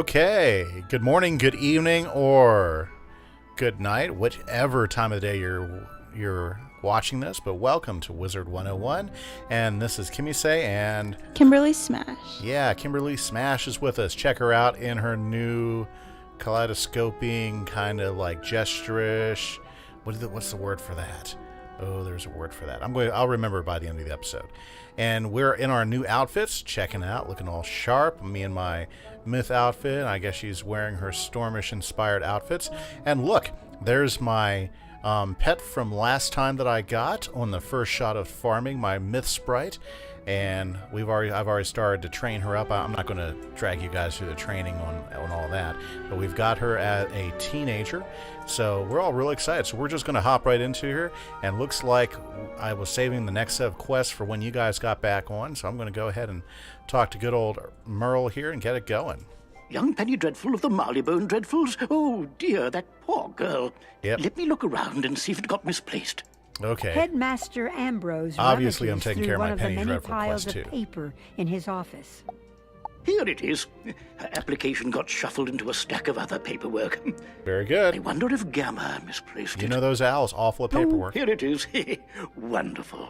Okay, good morning, good evening, or good night, whichever time of the day you're watching this, but welcome to Wizard 101, and this is Kimise and Kimberly Smash. Yeah, Kimberly Smash is with us. Check her out in her new kaleidoscoping, kind of like gesture-ish. What's the word for that? Oh, there's a word for that. I'll remember by the end of the episode. And we're in our new outfits, checking out, looking all sharp. Me in my myth outfit. I guess she's wearing her Stormish-inspired outfits. And look, there's my pet from last time that I got on the first shot of farming, my myth sprite. And I've already started to train her up. I'm not going to drag you guys through the training on all that, but we've got her as a teenager, so we're all really excited. So we're just going to hop right into here, and looks like I was saving the next set of quests for when you guys got back on, so I'm going to go ahead and talk to good old Merle here and get it going. Young Penny Dreadful of the Marleybone Dreadfuls? Oh dear, that poor girl. Yep. Let me look around and see if it got misplaced. Okay. Headmaster Ambrose Obviously, I'm rummages taking through care of my one Penny the many Dreadful piles quest, of too. paper in his office. Here it is. Her application got shuffled into a stack of other paperwork. Very I good. wonder if Gamma misplaced it. You know those owls, awful at paperwork. Oh, here it is. Wonderful.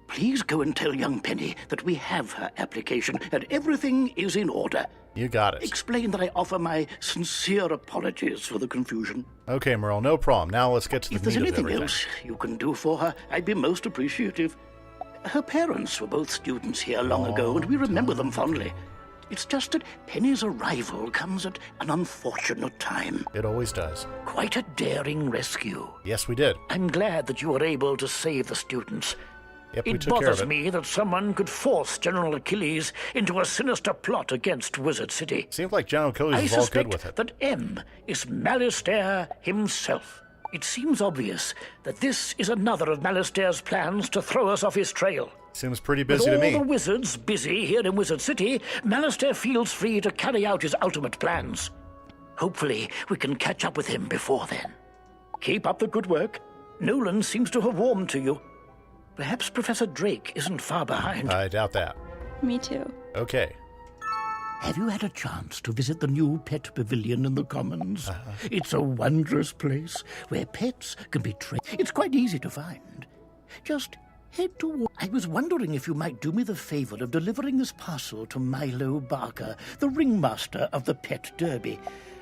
Please go and tell young Penny that we have her application and everything is in order. You got it. Explain that I offer my sincere apologies for the confusion. Okay, Merle, no problem. Now let's get to If the there's meat of anything everything. else you can do for her, I'd be most appreciative. Her parents were both students here long ago, and we remember them fondly. It's just that Penny's arrival comes at an unfortunate time. It always does. Quite a daring rescue. Yes, we did. I'm glad that you were able to save the students. Yep, we It took care of bothers it. me that someone could force General Achilles into a sinister plot against Wizard City. Seems like General Achilles I is all good suspect with it. that M is Malastare himself. It seems obvious that this is another of Malastare's plans to throw us off his trail. Seems pretty With busy to all me. the wizards busy here in Wizard City, Malastare feels free to carry out his ultimate plans. Hopefully, we can catch up with him before then. Keep up the good work. Nolan seems to have warmed to you. Perhaps Professor Drake isn't far behind. I doubt that. Me too. Okay. Have you had a chance to visit the new pet pavilion in the Commons? It's a wondrous place where pets can be trained. It's quite easy to find. Just head toward... I was wondering if you might do me the favor of delivering this parcel to Milo Barker, the ringmaster of the Pet Derby.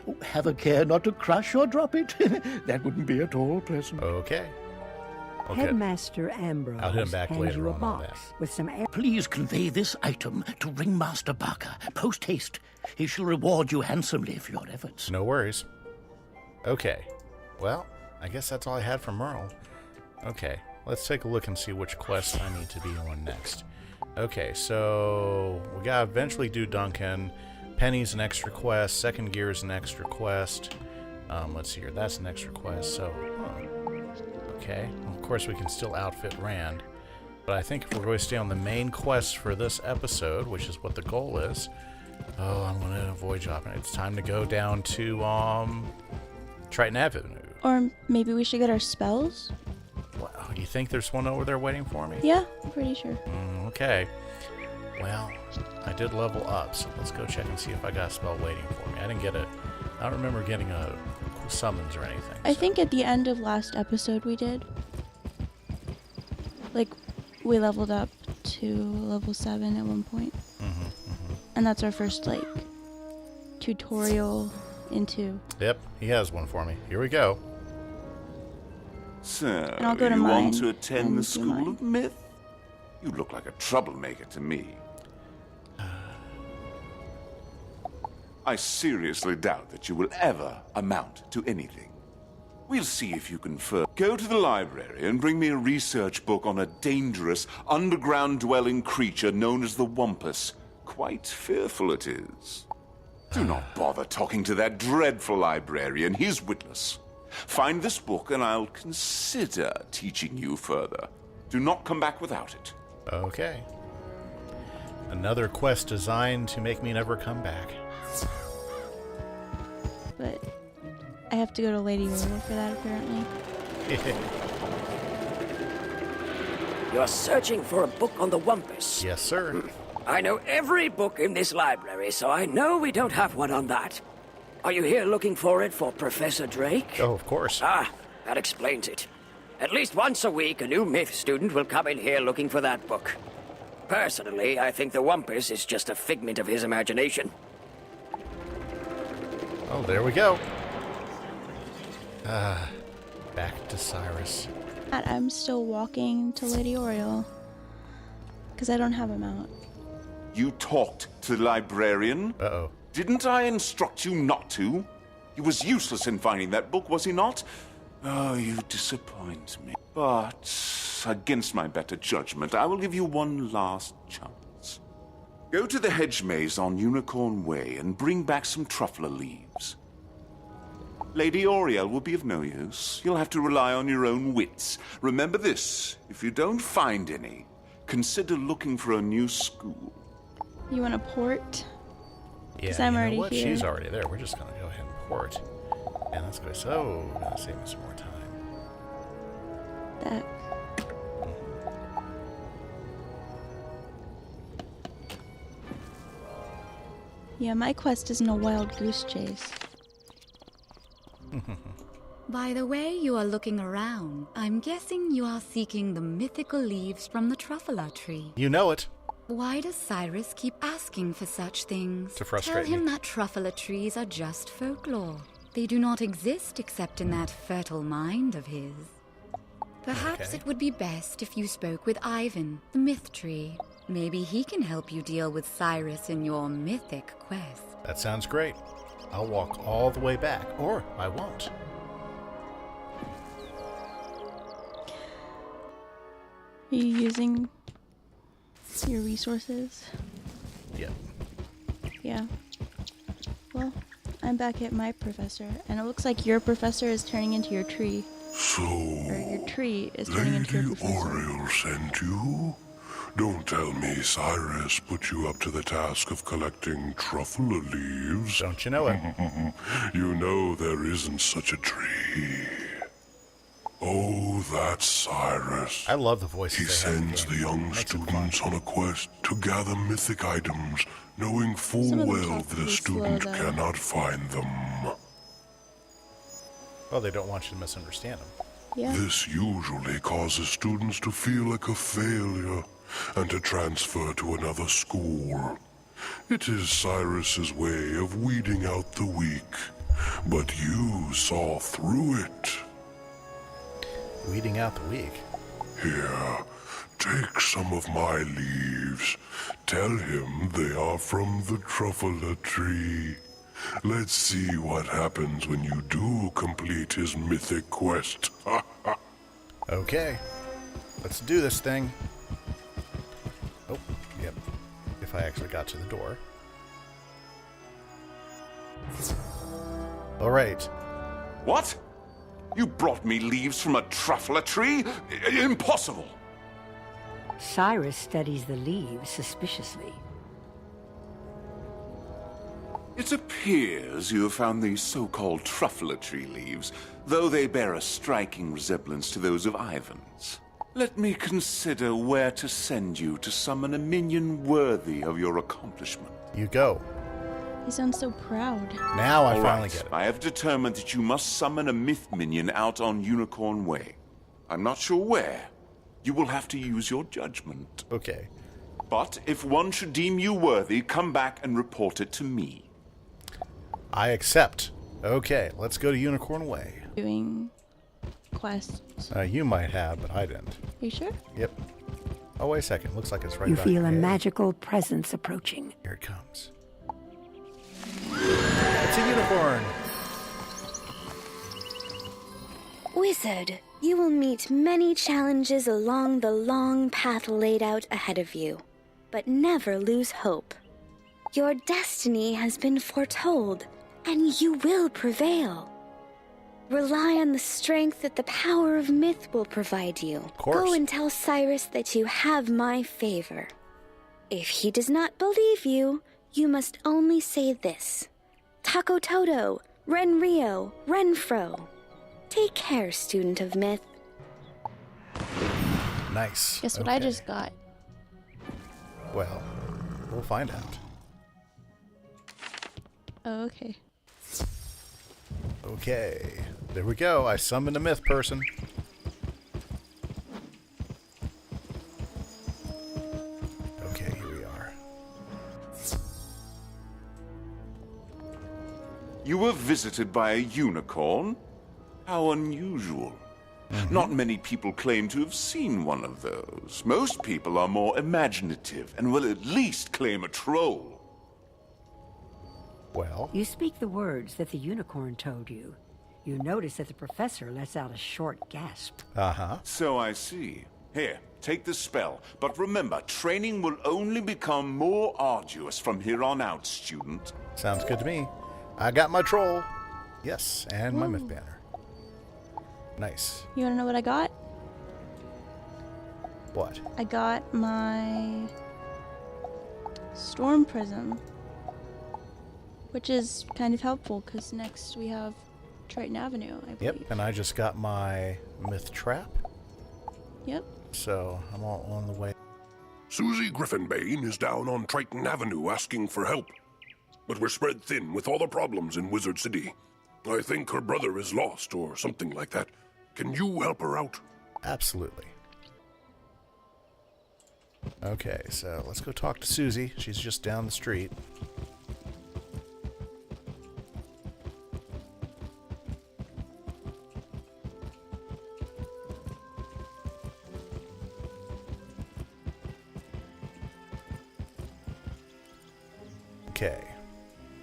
Oh, have a care not to crush or drop it. That wouldn't be at all pleasant. Okay. Okay. Headmaster Ambrose I'll hit him back hands later you a on all box that. with some Please convey this item to Ringmaster Barker, post haste. He shall reward you handsomely for your efforts. No worries. Okay. Well, I guess that's all I had from Merle. Okay. Let's take a look and see which quests I need to be on next. Okay, so we gotta eventually do Duncan. Penny's an extra quest. Second Gear's an extra quest. Let's see here. That's an extra quest. So, okay. Of course, we can still outfit Rand. But I think if we're going to stay on the main quest for this episode, which is what the goal is, I'm going to avoid dropping it. It's time to go down to Triton Avenue. Or maybe we should get our spells? Wow, you think there's one over there waiting for me? Yeah, I'm pretty sure. Okay. Well, I did level up, so let's go check and see if I got a spell waiting for me. I didn't get it. I don't remember getting a summons or anything. I think at the end of last episode we did. Like, we leveled up to level 7 at one point. And that's our first, like, tutorial into... Yep, he has one for me. Here we go. So, And I'll go to you mine want to attend and the do School mine. of Myth? You look like a troublemaker to me. I seriously doubt that you will ever amount to anything. We'll see if you can go to the library and bring me a research book on a dangerous, underground-dwelling creature known as the Wampus. Quite fearful it is. Do not bother talking to that dreadful librarian. He's witless. Find this book and I'll consider teaching you further. Do not come back without it. Okay. Another quest designed to make me never come back. But I have to go to Lady Royal for that, apparently. You're searching for a book on the Wampus. Yes, sir. I know every book in this library, so I know we don't have one on that. Are you here looking for it for Professor Drake? Oh, of course. Ah, that explains it. At least once a week, a new myth student will come in here looking for that book. Personally, I think the Wumpus is just a figment of his imagination. Oh, there we go. Back to Cyrus. I'm still walking to Lady Oriole. Because I don't have a mount. You talked to the librarian? Uh-oh. Didn't I instruct you not to? He was useless in finding that book, was he not? Oh, you disappoint me. But, against my better judgment, I will give you one last chance. Go to the hedge maze on Unicorn Way and bring back some truffler leaves. Lady Oriole will be of no use. You'll have to rely on your own wits. Remember this, if you don't find any, consider looking for a new school. You want a port? Yeah, 'Cause I'm you know already what? here. She's already there. We're just going to go ahead and port. And that's good. So, we're going to save me some more time. That. Yeah, my quest isn't a wild goose chase. By the way you are looking around, I'm guessing you are seeking the mythical leaves from the truffler tree. You know it. Why does Cyrus keep asking for such things? To frustrate Tell him me. that truffler trees are just folklore. They do not exist except in that fertile mind of his. Perhaps Okay. it would be best if you spoke with Ivan, the myth tree. Maybe he can help you deal with Cyrus in your mythic quest. That sounds great. I'll walk all the way back, or I won't. Are you using your resources? Yep. Yeah. Well, I'm back at my professor, and it looks like your professor is turning into your tree. So, Or your tree is turning into your Lady professor. Oriole sent you? Don't tell me Cyrus put you up to the task of collecting truffler leaves. Don't you know it? You know there isn't such a tree. Oh, that's Cyrus. I love the voices He they have in the sends game. the young Makes it fun. students on a quest to gather mythic items, knowing full Some of them well talk the pretty student slow, though. cannot find them. Well, they don't want you to misunderstand them. Yeah. This usually causes students to feel like a failure and to transfer to another school. It is Cyrus's way of weeding out the weak, but you saw through it. Weeding out the weak. Here, take some of my leaves. Tell him they are from the truffler tree. Let's see what happens when you do complete his mythic quest. Okay. Let's do this thing. Oh, yep. If I actually got to the door. All right. What? You brought me leaves from a truffler tree? Impossible! Cyrus studies the leaves suspiciously. It appears you have found these so-called truffler tree leaves, though they bear a striking resemblance to those of Ivan's. Let me consider where to send you to summon a minion worthy of your accomplishment. You go. He sounds so proud. Now I All finally right, get it. I have determined that you must summon a myth minion out on Unicorn Way. I'm not sure where. You will have to use your judgment. Okay. But if one should deem you worthy, come back and report it to me. I accept. Okay, let's go to Unicorn Way. Doing quests. You might have, but I didn't. Are you sure? Yep. Oh, wait a second. Looks like it's right You back feel a here. magical presence approaching. Here it comes. It's a unicorn. Wizard, you will meet many challenges along the long path laid out ahead of you, but never lose hope. Your destiny has been foretold, and you will prevail. Rely on the strength that the power of myth will provide you. Of course. Go and tell Cyrus that you have my favor. If he does not believe you, you must only say this. Taco Toto, Ren Rio, Renfro. Take care, student of myth. Nice. Guess what I Okay. just got? Well, We'll find out. Oh, okay. Okay. There we go. I summoned a myth person. Okay, here we are. You were visited by a unicorn? How unusual. Not many people claim to have seen one of those. Most people are more imaginative and will at least claim a troll. Well, You speak the words that the unicorn told you. You notice that the professor lets out a short gasp. uh-huh. So I see. Here, take the spell. But remember, training will only become more arduous from here on out, student. Sounds good to me. I got my troll. Yes, and my myth banner. Nice. You want to know what I got? What? I got my storm prism, which is kind of helpful because next we have Triton Avenue, I believe. Yep, and I just got my myth trap. Yep. So I'm all on the way. Susie Griffinbane is down on Triton Avenue asking for help. But we're spread thin with all the problems in Wizard City. I think her brother is lost or something like that. Can you help her out? Absolutely. Okay, so let's go talk to Susie. She's just down the street. Okay.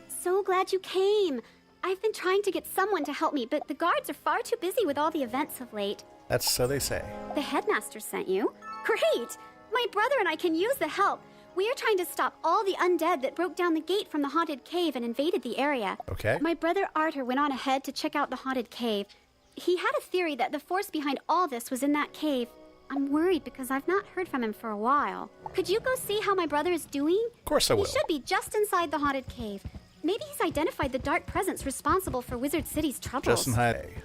So glad you came. I've been trying to get someone to help me, but the guards are far too busy with all the events of late. That's so they say. The headmaster sent you? Great! My brother and I can use the help. We are trying to stop all the undead that broke down the gate from the haunted cave and invaded the area. Okay. My brother Arthur went on ahead to check out the haunted cave. He had a theory that the force behind all this was in that cave. I'm worried because I've not heard from him for a while. Could you go see how my brother is doing? Of course I will. He should be just inside the haunted cave. Maybe he's identified the dark presence responsible for Wizard City's troubles. Justin Hyde.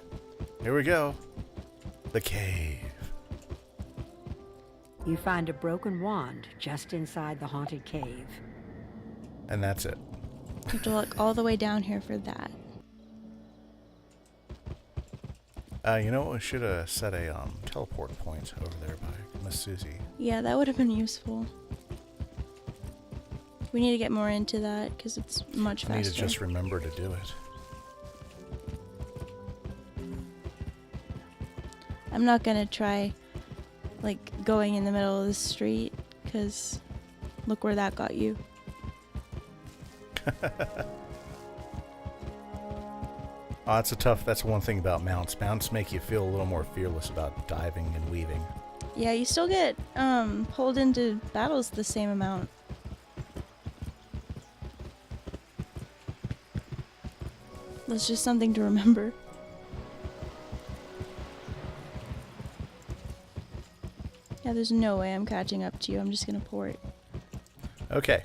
Here we go. The cave. You find a broken wand just inside the haunted cave. And that's it. You have to look all the way down here for that. You know what? We should have set a teleport point over there by Miss Susie. Yeah, that would have been useful. We need to get more into that because it's much faster. I need to just remember to do it. I'm not gonna try like going in the middle of the street because look where that got you. Oh, that's one thing about mounts. Mounts make you feel a little more fearless about diving and weaving. Yeah, you still get pulled into battles the same amount. That's just something to remember. Yeah, there's no way I'm catching up to you. I'm just gonna port. Okay,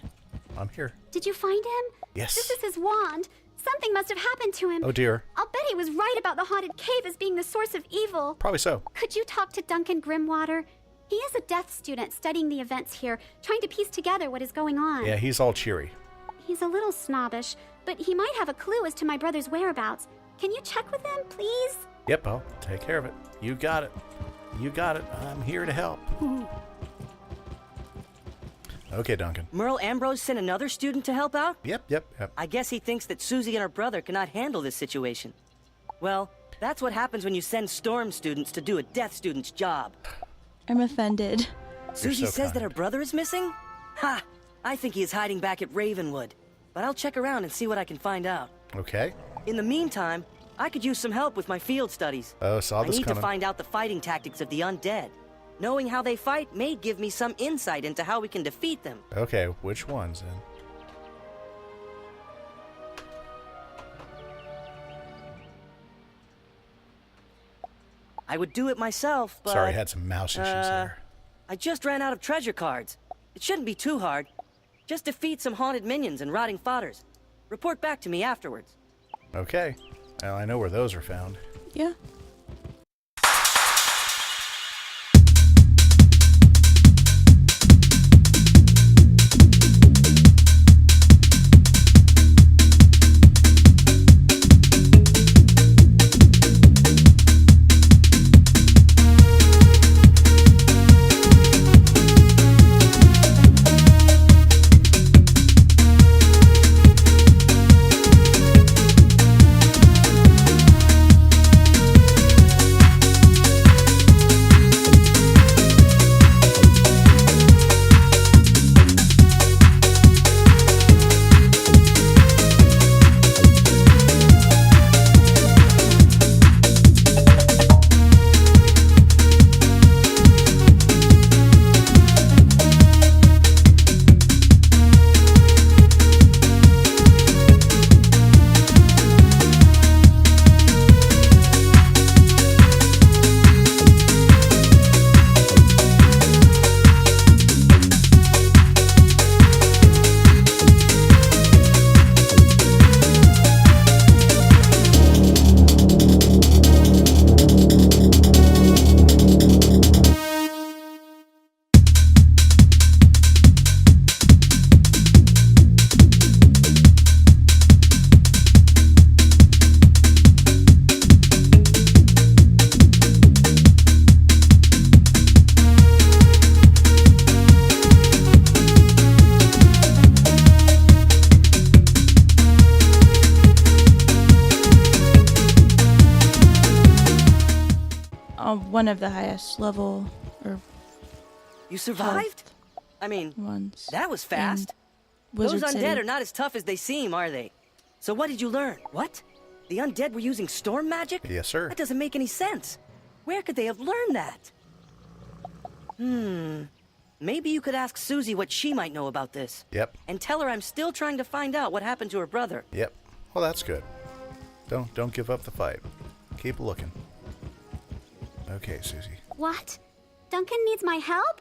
I'm here. Did you find him? Yes. This is his wand. Something must have happened to him. Oh dear. I'll bet he was right about the haunted cave as being the source of evil. Probably so. Could you talk to Duncan Grimwater? He is a death student studying the events here, trying to piece together what is going on. Yeah, he's all cheery. He's a little snobbish, but he might have a clue as to my brother's whereabouts. Can you check with him, please? Yep, I'll take care of it. You got it. You got it. I'm here to help. Okay, Duncan. Merle Ambrose sent another student to help out? Yep. I guess he thinks that Susie and her brother cannot handle this situation. Well, that's what happens when you send storm students to do a death student's job. I'm offended. Susie so says that kind. her brother is missing? Ha! I think he is hiding back at Ravenwood. But I'll check around and see what I can find out. Okay. In the meantime, I could use some help with my field studies. Oh, saw I this need coming. to find out the fighting tactics of the undead. Knowing how they fight may give me some insight into how we can defeat them. Okay, which ones then? I would do it myself, but... Sorry, I had some mouse issues there. I just ran out of treasure cards. It shouldn't be too hard. Just defeat some haunted minions and rotting fodders. Report back to me afterwards. Okay. Well, I know where those are found. Yeah. one of the highest level or You survived? I mean, ones. that was fast. Wizard Those undead City. are not as tough as they seem, are they? So what did you learn? What? The undead were using storm magic? Yes, sir. That doesn't make any sense. Where could they have learned that? Maybe you could ask Susie what she might know about this. Yep. And tell her I'm still trying to find out what happened to her brother. Yep. Well, that's good. Don't give up the fight. Keep looking. Okay, Susie. What? Duncan needs my help?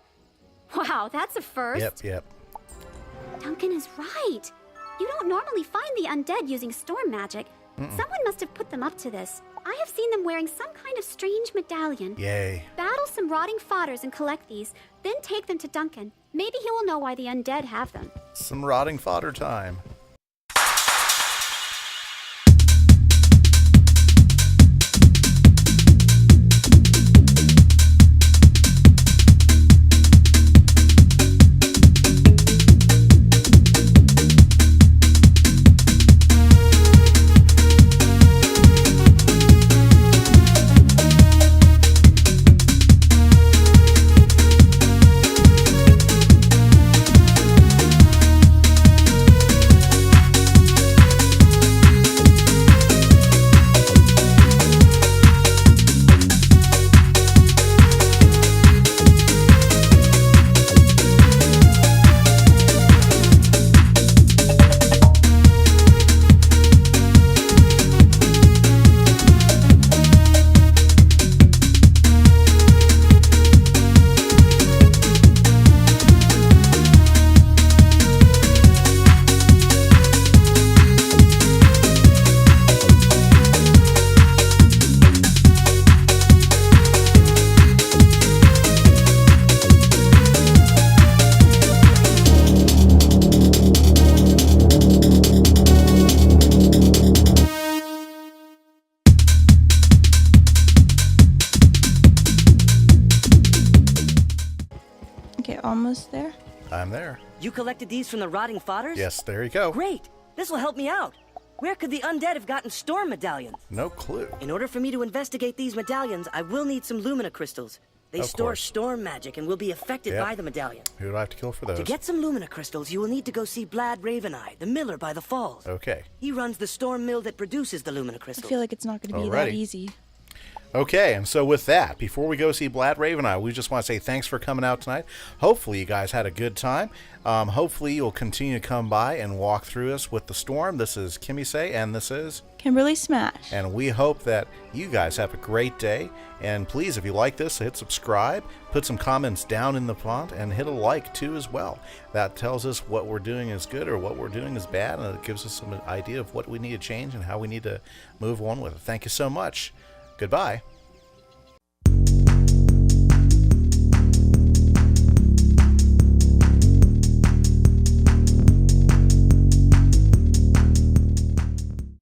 Wow, that's a first. Yep. Duncan is right. You don't normally find the undead using storm magic. Someone must have put them up to this. I have seen them wearing some kind of strange medallion. Yay. Battle some rotting fodders and collect these, then take them to Duncan. Maybe he will know why the undead have them. Some rotting fodder time. Okay, almost there. I'm there. You collected these from the rotting fodders? Yes, there you go. Great! This will help me out. Where could the undead have gotten storm medallions? No clue. In order for me to investigate these medallions, I will need some lumina crystals. They Of store course. storm magic and will be affected Yep. by the medallion. Who do I have to kill for those? To get some lumina crystals, you will need to go see Blad Raveneye, the miller by the falls. Okay. He runs the storm mill that produces the lumina I crystals. feel like it's not going to be Alrighty. that easy. Okay, and so with that, before we go see Blad Raveneye, we just want to say thanks for coming out tonight. Hopefully you guys had a good time. Hopefully you'll continue to come by and walk through us with the storm. This is Kimise, and this is Kimberly Smash. And we hope that you guys have a great day. And please, if you like this, hit subscribe, put some comments down in the font, and hit a like too as well. That tells us what we're doing is good or what we're doing is bad, and it gives us some idea of what we need to change and how we need to move on with it. Thank you so much. Goodbye.